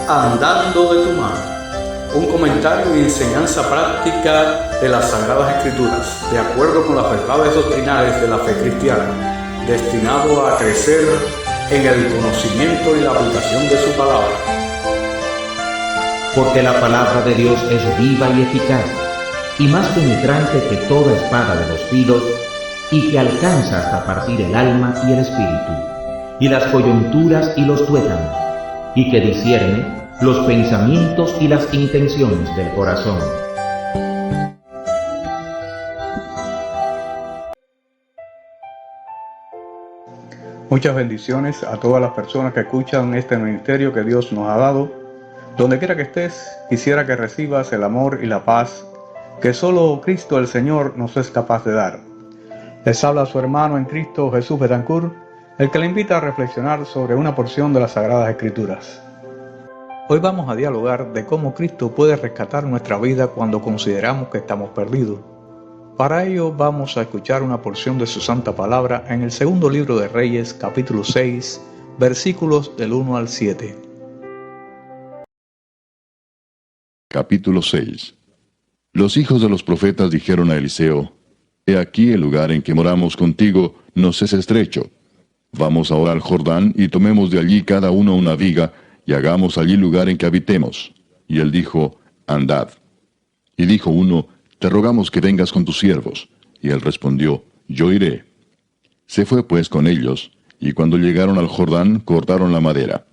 Andando de tu mano, un comentario y enseñanza práctica de las Sagradas Escrituras, de acuerdo con las verdades doctrinales de la fe cristiana, destinado a crecer en el conocimiento y la aplicación de su palabra. Porque la palabra de Dios es viva y eficaz, y más penetrante que toda espada de dos filos, y que alcanza hasta partir el alma y el espíritu, y las coyunturas y los tuétanos, y que discierne los pensamientos y las intenciones del corazón. Muchas bendiciones a todas las personas que escuchan este ministerio que Dios nos ha dado. Donde quiera que estés, quisiera que recibas el amor y la paz que solo Cristo el Señor nos es capaz de dar. Les habla su hermano en Cristo, Jesús Betancourt, el que le invita a reflexionar sobre una porción de las Sagradas Escrituras. Hoy vamos a dialogar de cómo Cristo puede rescatar nuestra vida cuando consideramos que estamos perdidos. Para ello vamos a escuchar una porción de su santa palabra en el segundo libro de Reyes, capítulo 6, versículos del 1 al 7. Capítulo 6. Los hijos de los profetas dijeron a Eliseo: He aquí el lugar en que moramos contigo nos es estrecho. Vamos ahora al Jordán y tomemos de allí cada uno una viga, y hagamos allí lugar en que habitemos. Y él dijo: Andad. Y dijo uno: Te rogamos que vengas con tus siervos. Y él respondió: Yo iré. Se fue pues con ellos, y cuando llegaron al Jordán cortaron la madera.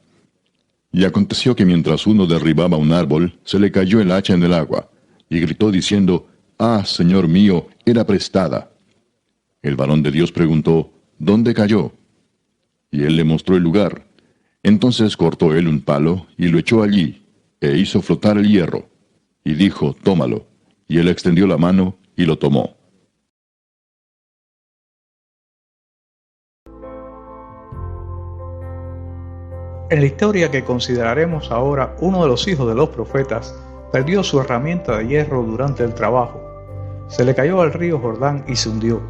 Y aconteció que mientras uno derribaba un árbol, se le cayó el hacha en el agua, y gritó diciendo: Ah, Señor mío, era prestada. El varón de Dios preguntó: ¿Dónde cayó? Y él le mostró el lugar. Entonces cortó él un palo, y lo echó allí, e hizo flotar el hierro. Y dijo: Tómalo. Y él extendió la mano, y lo tomó. En la historia que consideraremos ahora, uno de los hijos de los profetas perdió su herramienta de hierro durante el trabajo. Se le cayó al río Jordán y se hundió.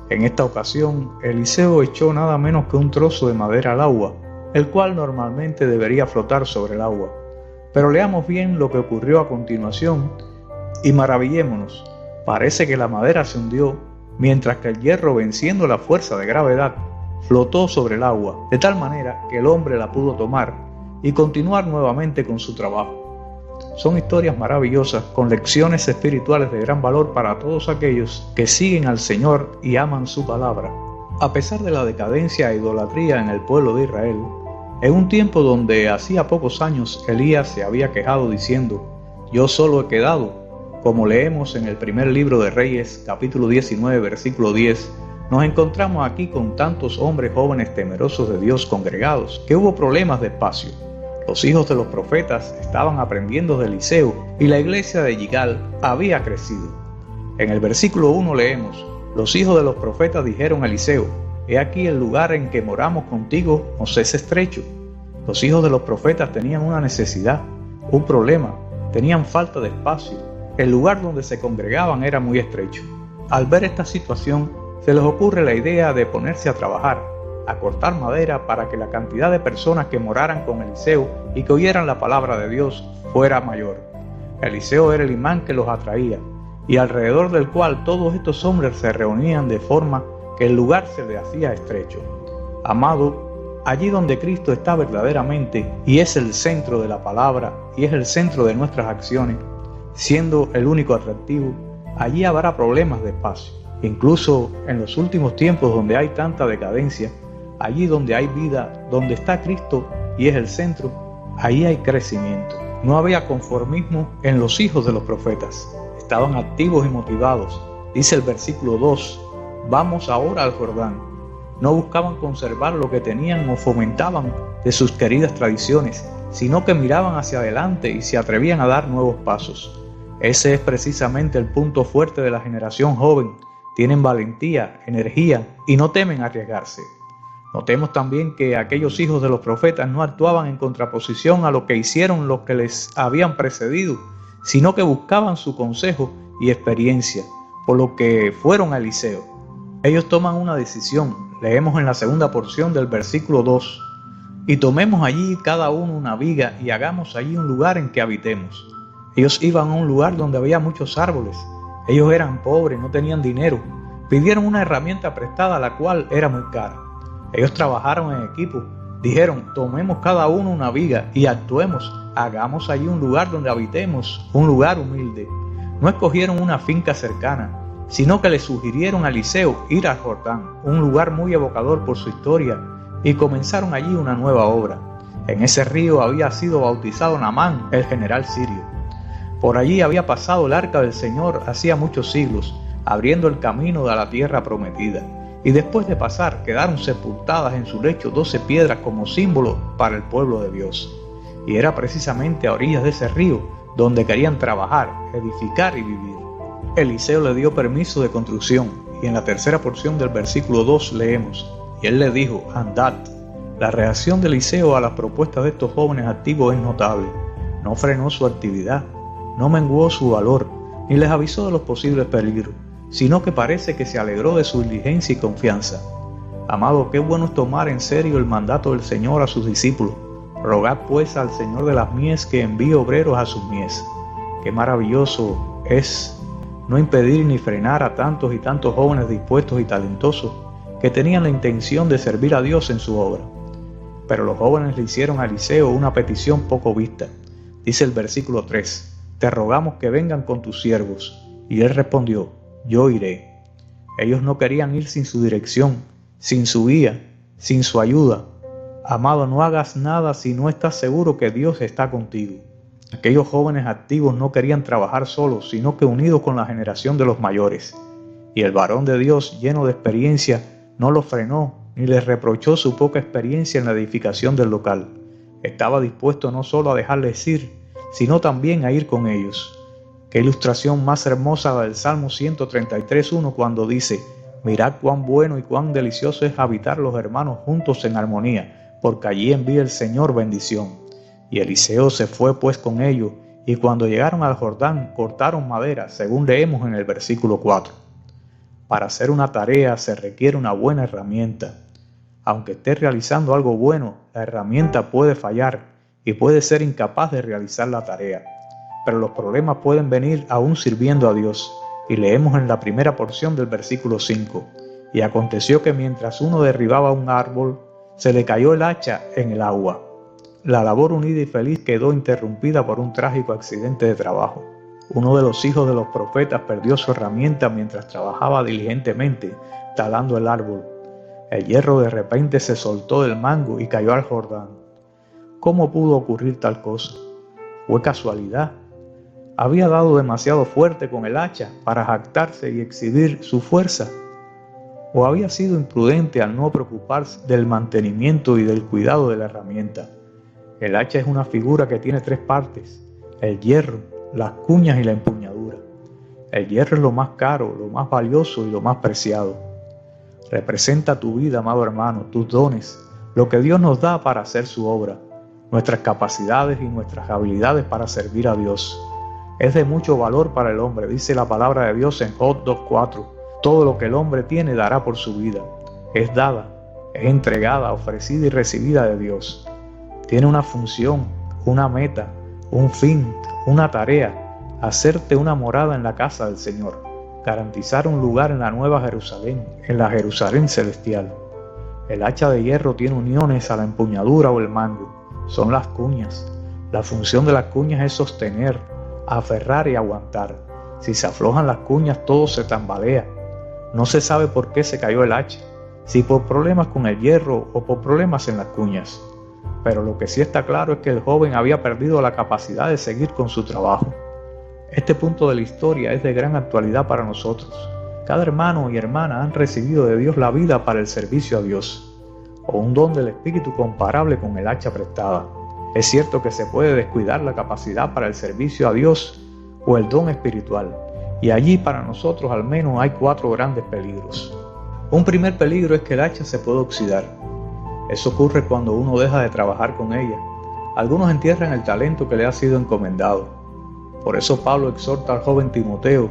En esta ocasión, Eliseo echó nada menos que un trozo de madera al agua, el cual normalmente debería flotar sobre el agua. Pero leamos bien lo que ocurrió a continuación y maravillémonos. Parece que la madera se hundió, mientras que el hierro, venciendo la fuerza de gravedad, flotó sobre el agua, de tal manera que el hombre la pudo tomar y continuar nuevamente con su trabajo. Son historias maravillosas con lecciones espirituales de gran valor para todos aquellos que siguen al Señor y aman su palabra. A pesar de la decadencia e idolatría en el pueblo de Israel, en un tiempo donde hacía pocos años Elías se había quejado diciendo: Yo solo he quedado, como leemos en el primer libro de Reyes, capítulo 19, versículo 10, nos encontramos aquí con tantos hombres jóvenes temerosos de Dios congregados, que hubo problemas de espacio. Los hijos de los profetas estaban aprendiendo de Eliseo y la iglesia de Gilgal había crecido. En el versículo 1 leemos: Los hijos de los profetas dijeron a Eliseo: He aquí el lugar en que moramos contigo nos es estrecho. Los hijos de los profetas tenían una necesidad, un problema, tenían falta de espacio. El lugar donde se congregaban era muy estrecho. Al ver esta situación, se les ocurre la idea de ponerse a trabajar, a cortar madera para que la cantidad de personas que moraran con Eliseo y que oyeran la palabra de Dios fuera mayor. Eliseo era el imán que los atraía, y alrededor del cual todos estos hombres se reunían de forma que el lugar se le hacía estrecho. Amado, allí donde Cristo está verdaderamente y es el centro de la palabra y es el centro de nuestras acciones, siendo el único atractivo, allí habrá problemas de espacio. Incluso en los últimos tiempos donde hay tanta decadencia, allí donde hay vida, donde está Cristo y es el centro, ahí hay crecimiento. No había conformismo en los hijos de los profetas. Estaban activos y motivados. Dice el versículo 2, vamos ahora al Jordán. No buscaban conservar lo que tenían o fomentaban de sus queridas tradiciones, sino que miraban hacia adelante y se atrevían a dar nuevos pasos. Ese es precisamente el punto fuerte de la generación joven. Tienen valentía, energía y no temen arriesgarse. Notemos también que aquellos hijos de los profetas no actuaban en contraposición a lo que hicieron los que les habían precedido, sino que buscaban su consejo y experiencia, por lo que fueron a Eliseo. Ellos toman una decisión. Leemos en la segunda porción del versículo 2. y tomemos allí cada uno una viga y hagamos allí un lugar en que habitemos. Ellos iban a un lugar donde había muchos árboles. Ellos eran pobres, no tenían dinero. Pidieron una herramienta prestada, la cual era muy cara. Ellos trabajaron en equipo. Dijeron, tomemos cada uno una viga y actuemos. Hagamos allí un lugar donde habitemos, un lugar humilde. No escogieron una finca cercana, sino que le sugirieron a Eliseo ir al Jordán, un lugar muy evocador por su historia, y comenzaron allí una nueva obra. En ese río había sido bautizado Naamán, el general sirio. Por allí había pasado el arca del Señor hacía muchos siglos, abriendo el camino de la tierra prometida. Y después de pasar, quedaron sepultadas en su lecho 12 piedras como símbolo para el pueblo de Dios. Y era precisamente a orillas de ese río donde querían trabajar, edificar y vivir. Eliseo le dio permiso de construcción, y en la tercera porción del versículo 2 leemos, y él le dijo, andad. La reacción de Eliseo a las propuestas de estos jóvenes activos es notable. No frenó su actividad, no menguó su valor, ni les avisó de los posibles peligros, sino que parece que se alegró de su diligencia y confianza. Amado, qué bueno es tomar en serio el mandato del Señor a sus discípulos. Rogad pues al Señor de las mies que envíe obreros a sus mies. Qué maravilloso es no impedir ni frenar a tantos y tantos jóvenes dispuestos y talentosos que tenían la intención de servir a Dios en su obra. Pero los jóvenes le hicieron a Eliseo una petición poco vista. Dice el versículo 3, te rogamos que vengan con tus siervos. Y él respondió, yo iré. Ellos no querían ir sin su dirección, sin su guía, sin su ayuda. Amado, no hagas nada si no estás seguro que Dios está contigo. Aquellos jóvenes activos no querían trabajar solos, sino que unidos con la generación de los mayores. Y el varón de Dios, lleno de experiencia, no los frenó ni les reprochó su poca experiencia en la edificación del local. Estaba dispuesto no solo a dejarles ir, sino también a ir con ellos. Qué ilustración más hermosa la del Salmo 133:1 cuando dice, mirad cuán bueno y cuán delicioso es habitar los hermanos juntos en armonía, porque allí envía el Señor bendición. Y Eliseo se fue pues con ellos, y cuando llegaron al Jordán cortaron madera, según leemos en el versículo 4. Para hacer una tarea se requiere una buena herramienta. Aunque estés realizando algo bueno, la herramienta puede fallar y puede ser incapaz de realizar la tarea. Pero los problemas pueden venir aún sirviendo a Dios. Y leemos en la primera porción del versículo 5. Y aconteció que mientras uno derribaba un árbol, se le cayó el hacha en el agua. La labor unida y feliz quedó interrumpida por un trágico accidente de trabajo. Uno de los hijos de los profetas perdió su herramienta mientras trabajaba diligentemente talando el árbol. El hierro de repente se soltó del mango y cayó al Jordán. ¿Cómo pudo ocurrir tal cosa? ¿Fue casualidad? ¿Había dado demasiado fuerte con el hacha para jactarse y exhibir su fuerza? ¿O había sido imprudente al no preocuparse del mantenimiento y del cuidado de la herramienta? El hacha es una figura que tiene 3 partes: el hierro, las cuñas y la empuñadura. El hierro es lo más caro, lo más valioso y lo más preciado. Representa tu vida, amado hermano, tus dones, lo que Dios nos da para hacer su obra, nuestras capacidades y nuestras habilidades para servir a Dios. Es de mucho valor para el hombre, dice la palabra de Dios en Job 2:4. Todo lo que el hombre tiene dará por su vida. Es dada, es entregada, ofrecida y recibida de Dios. Tiene una función, una meta, un fin, una tarea: hacerte una morada en la casa del Señor, garantizar un lugar en la nueva Jerusalén, en la Jerusalén celestial. El hacha de hierro tiene uniones a la empuñadura o el mango, son las cuñas. La función de las cuñas es sostener, aferrar y aguantar. Si se aflojan las cuñas, todo se tambalea. No se sabe por qué se cayó el hacha, si por problemas con el hierro o por problemas en las cuñas. Pero lo que sí está claro es que el joven había perdido la capacidad de seguir con su trabajo. Este punto de la historia es de gran actualidad para nosotros. Cada hermano y hermana han recibido de Dios la vida para el servicio a Dios, o un don del Espíritu comparable con el hacha prestada. Es cierto que se puede descuidar la capacidad para el servicio a Dios o el don espiritual, y allí para nosotros al menos hay 4 grandes peligros. Un primer peligro es que el hacha se puede oxidar. Eso ocurre cuando uno deja de trabajar con ella. Algunos entierran el talento que le ha sido encomendado. Por eso Pablo exhorta al joven Timoteo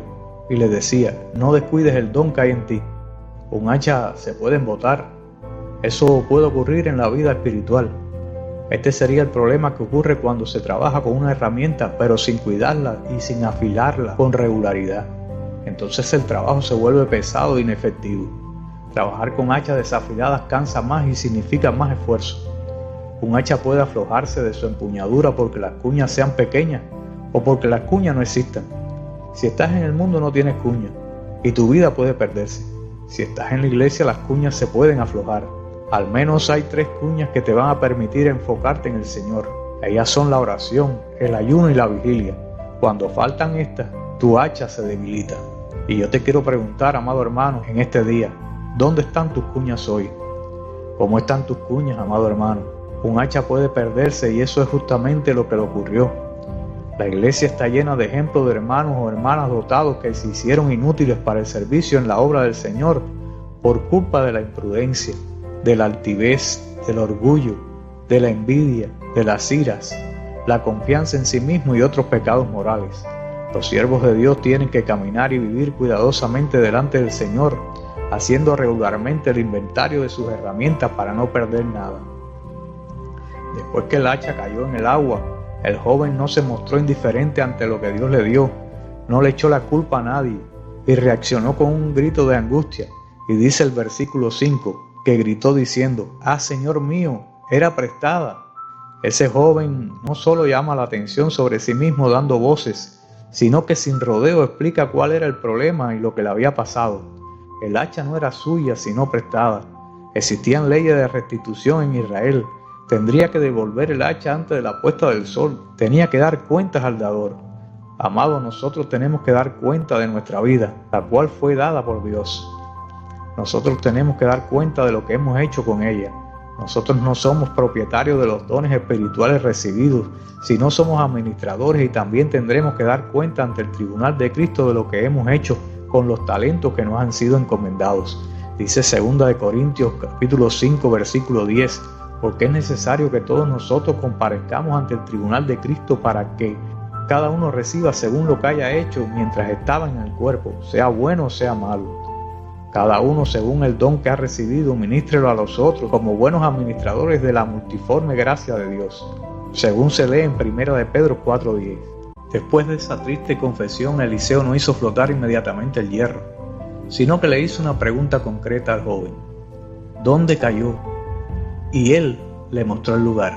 y le decía: no descuides el don que hay en ti. Un hacha se puede embotar. Eso puede ocurrir en la vida espiritual. Este sería el problema que ocurre cuando se trabaja con una herramienta pero sin cuidarla y sin afilarla con regularidad. Entonces el trabajo se vuelve pesado e inefectivo. Trabajar con hachas desafiladas cansa más y significa más esfuerzo. Un hacha puede aflojarse de su empuñadura porque las cuñas sean pequeñas o porque las cuñas no existan. Si estás en el mundo no tienes cuñas y tu vida puede perderse. Si estás en la iglesia las cuñas se pueden aflojar. Al menos hay 3 cuñas que te van a permitir enfocarte en el Señor. Ellas son la oración, el ayuno y la vigilia. Cuando faltan estas, tu hacha se debilita. Y yo te quiero preguntar, amado hermano, en este día, ¿dónde están tus cuñas hoy? ¿Cómo están tus cuñas, amado hermano? Un hacha puede perderse y eso es justamente lo que le ocurrió. La iglesia está llena de ejemplos de hermanos o hermanas dotados que se hicieron inútiles para el servicio en la obra del Señor por culpa de la imprudencia, de la altivez, del orgullo, de la envidia, de las iras, la confianza en sí mismo y otros pecados morales. Los siervos de Dios tienen que caminar y vivir cuidadosamente delante del Señor, haciendo regularmente el inventario de sus herramientas para no perder nada. Después que el hacha cayó en el agua, el joven no se mostró indiferente ante lo que Dios le dio, no le echó la culpa a nadie y reaccionó con un grito de angustia. Y dice el versículo 5, que gritó diciendo: «Ah, Señor mío, era prestada». Ese joven no solo llama la atención sobre sí mismo dando voces, sino que sin rodeo explica cuál era el problema y lo que le había pasado. El hacha no era suya, sino prestada. Existían leyes de restitución en Israel. Tendría que devolver el hacha antes de la puesta del sol. Tenía que dar cuentas al dador. Amados, nosotros tenemos que dar cuenta de nuestra vida, la cual fue dada por Dios. Nosotros tenemos que dar cuenta de lo que hemos hecho con ella. Nosotros no somos propietarios de los dones espirituales recibidos, sino somos administradores y también tendremos que dar cuenta ante el tribunal de Cristo de lo que hemos hecho con los talentos que nos han sido encomendados. Dice 2 Corintios capítulo 5 versículo 10, porque es necesario que todos nosotros comparezcamos ante el tribunal de Cristo para que cada uno reciba según lo que haya hecho mientras estaba en el cuerpo, sea bueno o sea malo. Cada uno según el don que ha recibido, ministrelo a los otros como buenos administradores de la multiforme gracia de Dios, según se lee en 1 de Pedro 4:10. Después de esa triste confesión, Eliseo no hizo flotar inmediatamente el hierro, sino que le hizo una pregunta concreta al joven: ¿dónde cayó? Y él le mostró el lugar.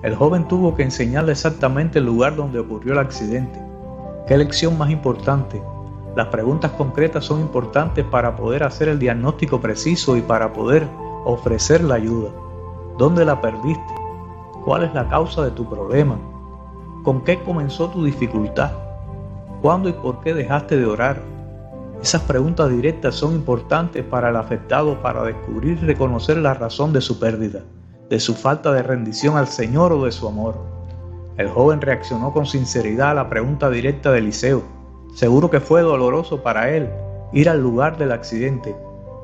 El joven tuvo que enseñarle exactamente el lugar donde ocurrió el accidente. ¿Qué lección más importante? Las preguntas concretas son importantes para poder hacer el diagnóstico preciso y para poder ofrecer la ayuda. ¿Dónde la perdiste? ¿Cuál es la causa de tu problema? ¿Con qué comenzó tu dificultad? ¿Cuándo y por qué dejaste de orar? Esas preguntas directas son importantes para el afectado para descubrir y reconocer la razón de su pérdida, de su falta de rendición al Señor o de su amor. El joven reaccionó con sinceridad a la pregunta directa de Eliseo. Seguro que fue doloroso para él ir al lugar del accidente,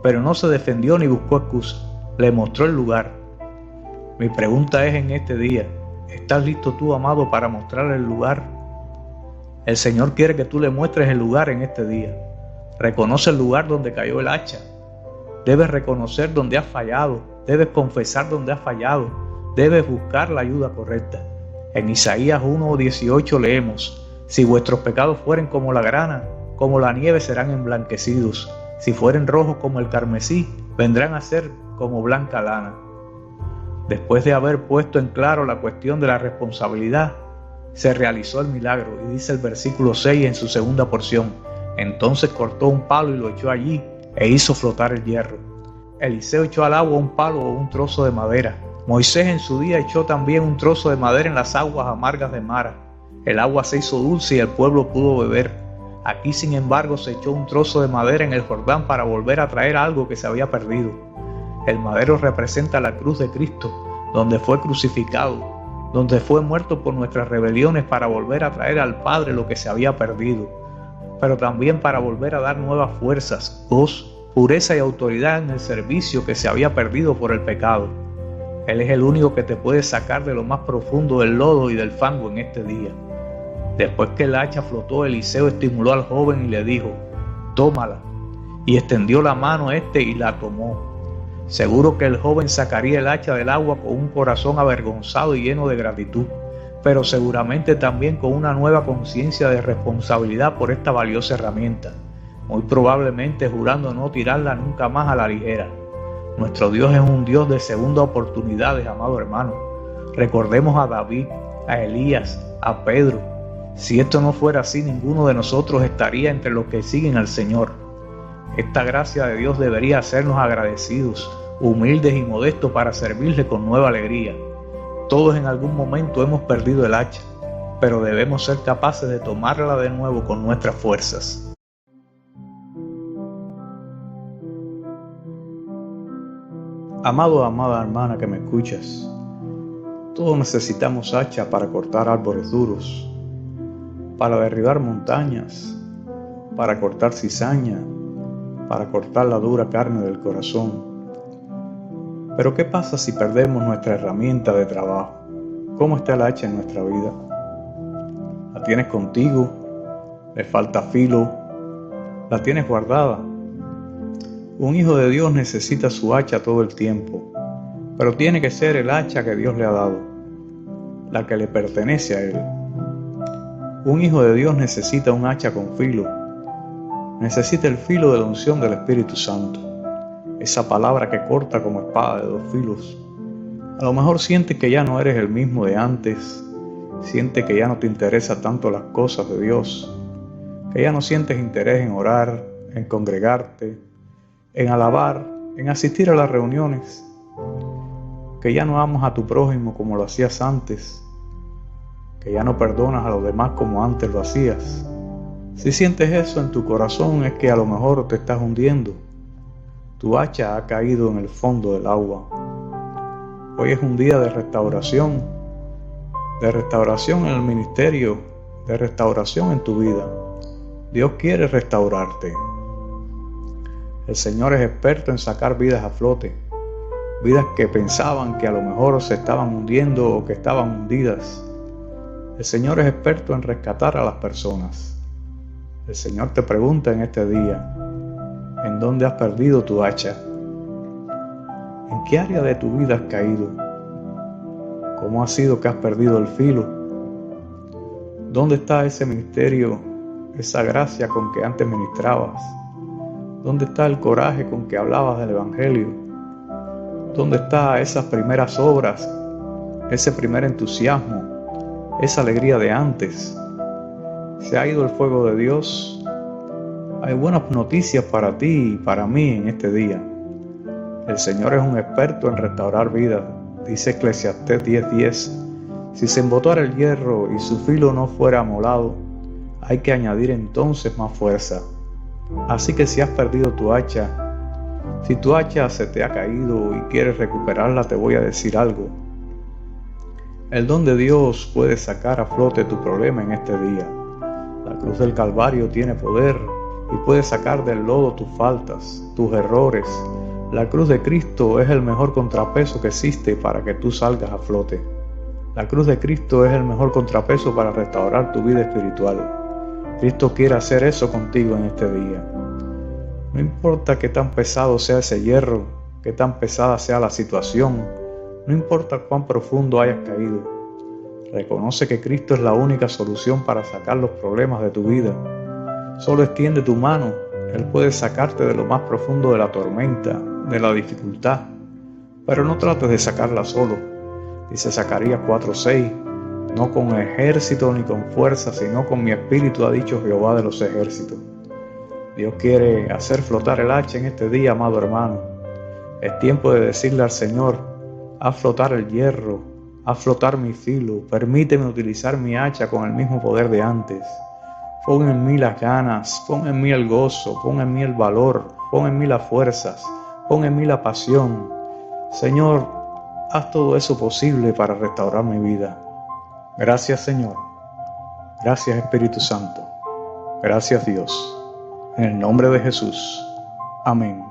pero no se defendió ni buscó excusa. Le mostró el lugar. Mi pregunta es en este día: ¿estás listo tú, amado, para mostrar el lugar? El Señor quiere que tú le muestres el lugar en este día. Reconoce el lugar donde cayó el hacha. Debes reconocer donde has fallado. Debes confesar donde has fallado. Debes buscar la ayuda correcta. En Isaías 1:18 leemos: «Si vuestros pecados fueren como la grana, como la nieve serán emblanquecidos. Si fueren rojos como el carmesí, vendrán a ser como blanca lana». Después de haber puesto en claro la cuestión de la responsabilidad, se realizó el milagro y dice el versículo 6 en su segunda porción: «Entonces cortó un palo y lo echó allí e hizo flotar el hierro». Eliseo echó al agua un palo o un trozo de madera. Moisés en su día echó también un trozo de madera en las aguas amargas de Mara. El agua se hizo dulce y el pueblo pudo beber. Aquí, sin embargo, se echó un trozo de madera en el Jordán para volver a traer algo que se había perdido. El madero representa la cruz de Cristo, donde fue crucificado, donde fue muerto por nuestras rebeliones para volver a traer al Padre lo que se había perdido, pero también para volver a dar nuevas fuerzas, gozo, pureza y autoridad en el servicio que se había perdido por el pecado. Él es el único que te puede sacar de lo más profundo del lodo y del fango en este día. Después que el hacha flotó, Eliseo estimuló al joven y le dijo: «Tómala». Y extendió la mano y la tomó. Seguro que el joven sacaría el hacha del agua con un corazón avergonzado y lleno de gratitud, pero seguramente también con una nueva conciencia de responsabilidad por esta valiosa herramienta, muy probablemente jurando no tirarla nunca más a la ligera. Nuestro Dios es un Dios de segunda oportunidades, amado hermano. Recordemos a David, a Elías, a Pedro. Si esto no fuera así, ninguno de nosotros estaría entre los que siguen al Señor. Esta gracia de Dios debería hacernos agradecidos, humildes y modestos para servirle con nueva alegría. Todos en algún momento hemos perdido el hacha, pero debemos ser capaces de tomarla de nuevo con nuestras fuerzas. Amado o amada hermana que me escuchas, todos necesitamos hacha para cortar árboles duros, para derribar montañas, para cortar cizaña, para cortar la dura carne del corazón. Pero ¿qué pasa si perdemos nuestra herramienta de trabajo? ¿Cómo está el hacha en nuestra vida? ¿La tienes contigo? ¿Le falta filo? ¿La tienes guardada? Un hijo de Dios necesita su hacha todo el tiempo, pero tiene que ser el hacha que Dios le ha dado, la que le pertenece a Él. Un hijo de Dios necesita un hacha con filo, necesita el filo de la unción del Espíritu Santo, esa palabra que corta como espada de dos filos. A lo mejor sientes que ya no eres el mismo de antes, sientes que ya no te interesan tanto las cosas de Dios, que ya no sientes interés en orar, en congregarte, en alabar, en asistir a las reuniones, que ya no amas a tu prójimo como lo hacías antes, que ya no perdonas a los demás como antes lo hacías. Si sientes eso en tu corazón es que a lo mejor te estás hundiendo. Tu hacha ha caído en el fondo del agua. Hoy es un día de restauración en el ministerio, de restauración en tu vida. Dios quiere restaurarte. El Señor es experto en sacar vidas a flote, vidas que pensaban que a lo mejor se estaban hundiendo o que estaban hundidas. El Señor es experto en rescatar a las personas. El Señor te pregunta en este día, ¿en dónde has perdido tu hacha? ¿En qué área de tu vida has caído? ¿Cómo ha sido que has perdido el filo? ¿Dónde está ese ministerio, esa gracia con que antes ministrabas? ¿Dónde está el coraje con que hablabas del Evangelio? ¿Dónde están esas primeras obras, ese primer entusiasmo, esa alegría de antes? ¿Se ha ido el fuego de Dios? Hay buenas noticias para ti y para mí en este día. El Señor es un experto en restaurar vidas. Dice Eclesiastés 10:10. Si se embotara el hierro y su filo no fuera amolado, hay que añadir entonces más fuerza. Así que si has perdido tu hacha, si tu hacha se te ha caído y quieres recuperarla, te voy a decir algo. El don de Dios puede sacar a flote tu problema en este día. La cruz del Calvario tiene poder y puede sacar del lodo tus faltas, tus errores. La cruz de Cristo es el mejor contrapeso que existe para que tú salgas a flote. La cruz de Cristo es el mejor contrapeso para restaurar tu vida espiritual. Cristo quiere hacer eso contigo en este día. No importa qué tan pesado sea ese hierro, qué tan pesada sea la situación, no importa cuán profundo hayas caído. Reconoce que Cristo es la única solución para sacar los problemas de tu vida. Solo extiende tu mano, Él puede sacarte de lo más profundo de la tormenta, de la dificultad, pero no trates de sacarla solo. Dice Zacarías 4:6, no con ejército ni con fuerza, sino con mi espíritu, ha dicho Jehová de los ejércitos. Dios quiere hacer flotar el hacha en este día, amado hermano. Es tiempo de decirle al Señor, haz flotar el hierro, haz flotar mi filo, permíteme utilizar mi hacha con el mismo poder de antes. Pon en mí las ganas, pon en mí el gozo, pon en mí el valor, pon en mí las fuerzas, pon en mí la pasión. Señor, haz todo eso posible para restaurar mi vida. Gracias, Señor. Gracias, Espíritu Santo. Gracias, Dios. En el nombre de Jesús. Amén.